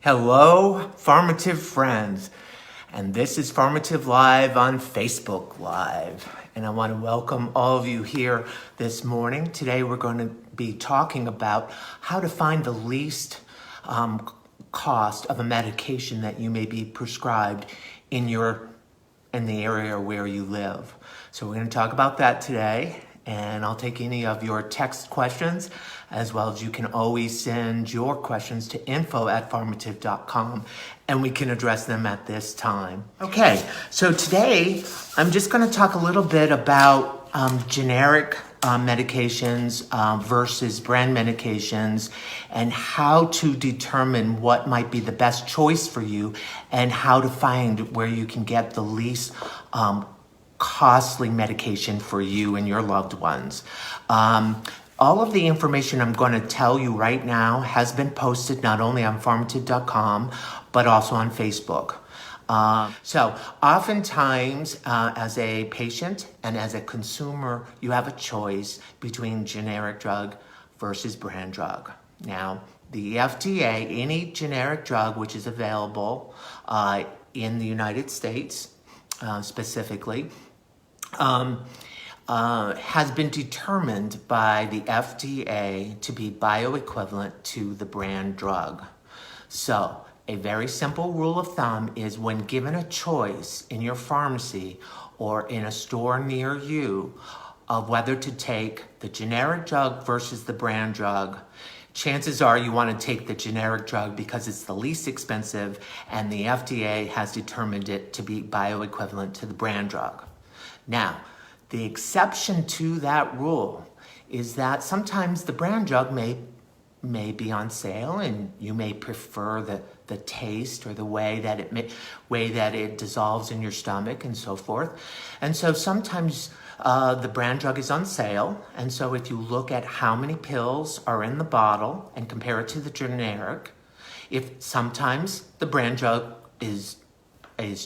Hello, Pharmative friends, and this is Pharmative Live on Facebook Live, and I want to welcome all of you here this morning. Today we're going to be talking about how to find the least cost of a medication that you may be prescribed in the area where you live. So we're going to talk about that today, and I'll take any of your text questions, as well as you can always send your questions to info@pharmative.com, and we can address them at this time. Okay, so today I'm just going to talk a little bit about generic medications versus brand medications, and how to determine what might be the best choice for you, and how to find where you can get the least costly medication for you and your loved ones. All of the information I'm going to tell you right now has been posted not only on pharmative.com, but also on Facebook. So oftentimes, as a patient and as a consumer, you have a choice between generic drug versus brand drug. Now, the FDA, any generic drug which is available in the United States specifically, has been determined by the FDA to be bioequivalent to the brand drug. So a very simple rule of thumb is, when given a choice in your pharmacy or in a store near you of whether to take the generic drug versus the brand drug, chances are you want to take the generic drug because it's the least expensive, and the FDA has determined it to be bioequivalent to the brand drug. Now, the exception to that rule is that sometimes the brand drug may be on sale, and you may prefer the taste or the way that it dissolves in your stomach and so forth. And so sometimes the brand drug is on sale, and so if you look at how many pills are in the bottle and compare it to the generic, if sometimes the brand drug is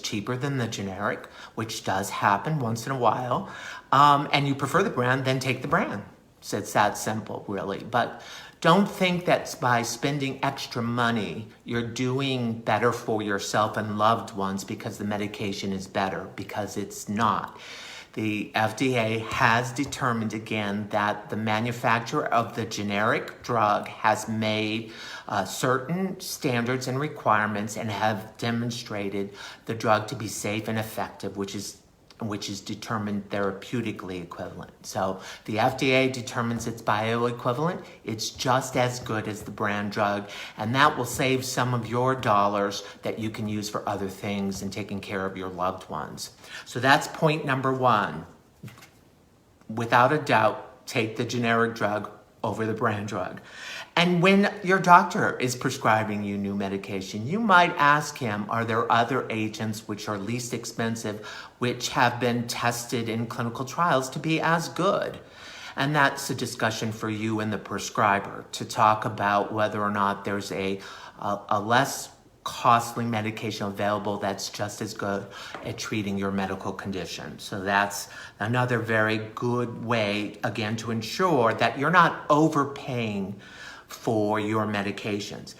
cheaper than the generic, which does happen once in a while, and you prefer the brand, then take the brand. So it's that simple, really. But don't think that by spending extra money, you're doing better for yourself and loved ones because the medication is better, because it's not. The FDA has determined again that the manufacturer of the generic drug has made certain standards and requirements, and have demonstrated the drug to be safe and effective, which is determined therapeutically equivalent. So the FDA determines it's bioequivalent. It's just as good as the brand drug, and that will save some of your dollars that you can use for other things and taking care of your loved ones. So that's point number one. Without a doubt, take the generic drug over the brand drug. And when your doctor is prescribing you new medication, you might ask him, are there other agents which are least expensive, which have been tested in clinical trials to be as good? And that's a discussion for you and the prescriber to talk about whether or not there's a less costly medication available that's just as good at treating your medical condition. So that's another very good way, again, to ensure that you're not overpaying for your medications.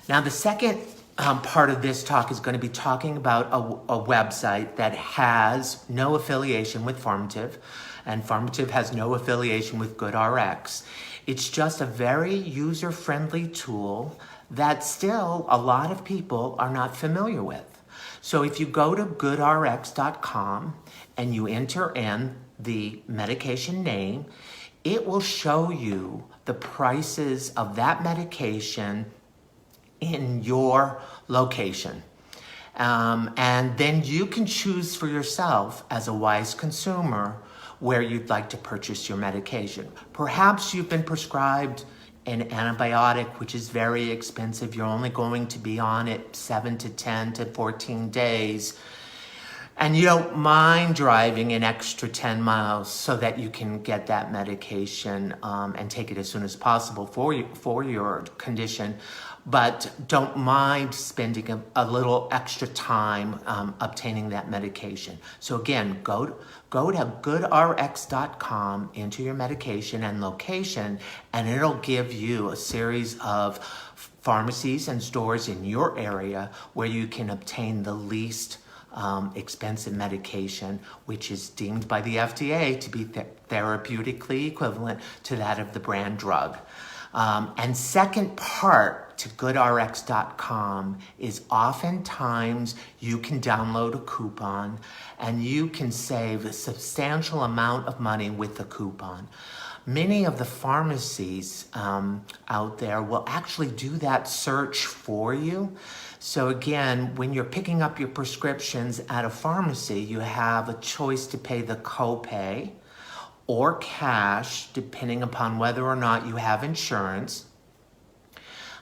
Now, the second part of this talk is going to be talking about a website that has no affiliation with Pharmative, and Pharmative has no affiliation with GoodRx. It's just a very user-friendly tool that still a lot of people are not familiar with. So if you go to goodrx.com and you enter in the medication name, it will show you the prices of that medication in your location. And then you can choose for yourself, as a wise consumer, where you'd like to purchase your medication. Perhaps you've been prescribed an antibiotic, which is very expensive. You're only going to be on it 7 to 10 to 14 days. and you don't mind driving an extra 10 miles so that you can get that medication and take it as soon as possible for your condition, but don't mind spending a little extra time obtaining that medication. So again, go to goodrx.com, enter your medication and location, and it'll give you a series of pharmacies and stores in your area where you can obtain the least expensive medication, which is deemed by the FDA to be therapeutically equivalent to that of the brand drug. And second part to goodrx.com is oftentimes you can download a coupon and you can save a substantial amount of money with the coupon. Many of the pharmacies out there will actually do that search for you. So again, when you're picking up your prescriptions at a pharmacy, you have a choice to pay the copay or cash, depending upon whether or not you have insurance.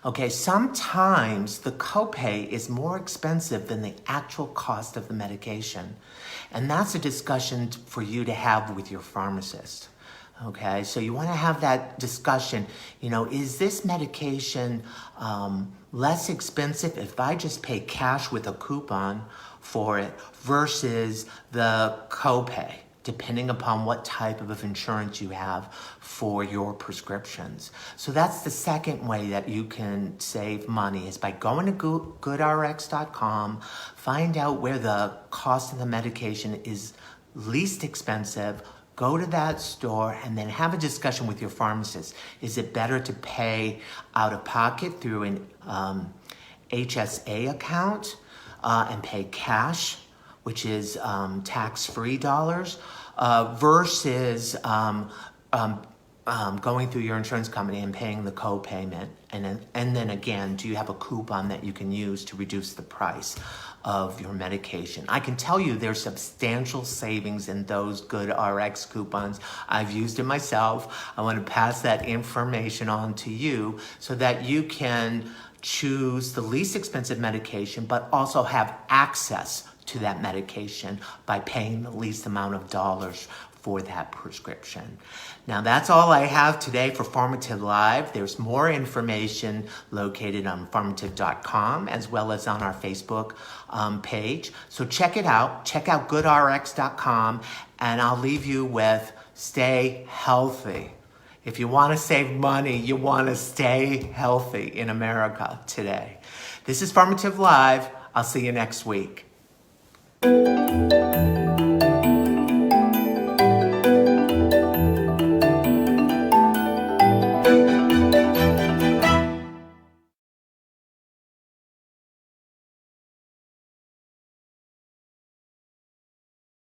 Okay, sometimes the copay is more expensive than the actual cost of the medication. And that's a discussion for you to have with your pharmacist. Okay, so you want to have that discussion, is this medication less expensive if I just pay cash with a coupon for it versus the copay, depending upon what type of insurance you have for your prescriptions. So that's the second way that you can save money is by going to goodrx.com, find out where the cost of the medication is least expensive, go to that store and then have a discussion with your pharmacist. Is it better to pay out of pocket through an HSA account and pay cash, which is tax-free dollars, versus going through your insurance company and paying the co-payment? And then again, do you have a coupon that you can use to reduce the price of your medication? I can tell you there's substantial savings in those GoodRx coupons. I've used it myself. I want to pass that information on to you so that you can choose the least expensive medication, but also have access to that medication by paying the least amount of dollars for that prescription. Now that's all I have today for Pharmative Live. There's more information located on pharmative.com as well as on our Facebook page. So check it out. Check out goodrx.com, and I'll leave you with stay healthy. If you want to save money, you want to stay healthy in America today. This is Pharmative Live. I'll see you next week.